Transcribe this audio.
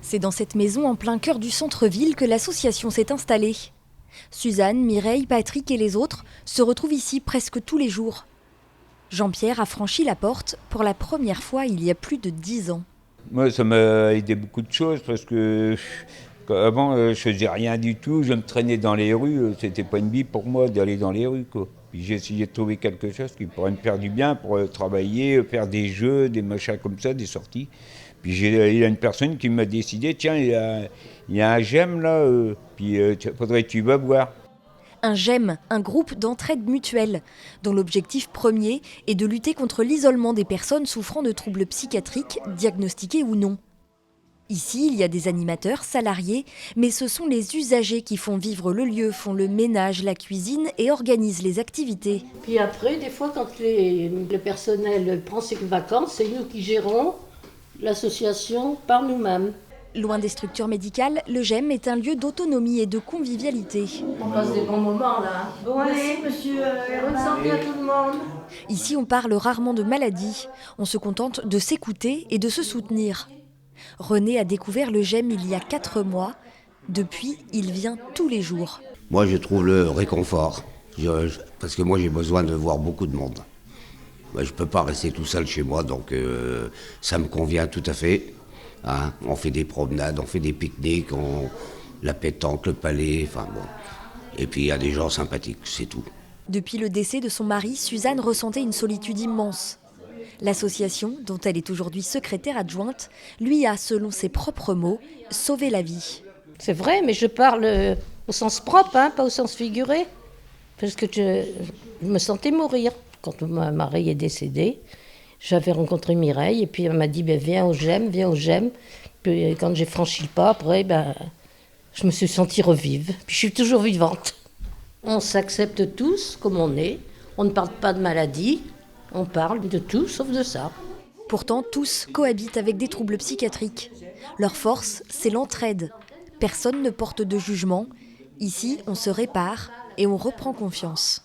C'est dans cette maison en plein cœur du centre-ville que l'association s'est installée. Suzanne, Mireille, Patrick et les autres se retrouvent ici presque tous les jours. Jean-Pierre a franchi la porte pour la première fois il y a plus de 10 ans. Moi, ça m'a aidé beaucoup de choses parce que avant, je faisais rien du tout. Je me traînais dans les rues. C'était pas une vie pour moi d'aller dans les rues, quoi. Puis j'ai essayé de trouver quelque chose qui pourrait me faire du bien pour travailler, faire des jeux, des machins comme ça, des sorties. Puis il y a une personne qui m'a décidé, tiens, il y a un GEM là, puis faudrait que tu vas voir. Un GEM, un groupe d'entraide mutuelle, dont l'objectif premier est de lutter contre l'isolement des personnes souffrant de troubles psychiatriques, diagnostiqués ou non. Ici, il y a des animateurs, salariés, mais ce sont les usagers qui font vivre le lieu, font le ménage, la cuisine et organisent les activités. Puis après, des fois, quand le personnel prend ses vacances, c'est nous qui gérons l'association par nous-mêmes. Loin des structures médicales, le GEM est un lieu d'autonomie et de convivialité. On passe des bons moments là. Bon allez, monsieur, bonne santé à tout le monde. Ici, on parle rarement de maladie. On se contente de s'écouter et de se soutenir. René a découvert le GEM il y a 4 mois. Depuis, il vient tous les jours. Moi, je trouve le réconfort. Parce que moi, j'ai besoin de voir beaucoup de monde. Je ne peux pas rester tout seul chez moi, donc ça me convient tout à fait. Hein, on fait des promenades, on fait des pique-niques, la pétanque, le palais, enfin bon. Et puis il y a des gens sympathiques, c'est tout. Depuis le décès de son mari, Suzanne ressentait une solitude immense. L'association, dont elle est aujourd'hui secrétaire adjointe, lui a, selon ses propres mots, sauvé la vie. C'est vrai, mais je parle au sens propre, hein, pas au sens figuré. Parce que je me sentais mourir. Quand mon mari est décédé, j'avais rencontré Mireille et puis elle m'a dit viens au GEM, viens au GEM. Puis quand j'ai franchi le pas, après, je me suis sentie revivre. Puis je suis toujours vivante. On s'accepte tous comme on est. On ne parle pas de maladie. On parle de tout sauf de ça. Pourtant, tous cohabitent avec des troubles psychiatriques. Leur force, c'est l'entraide. Personne ne porte de jugement. Ici, on se répare et on reprend confiance.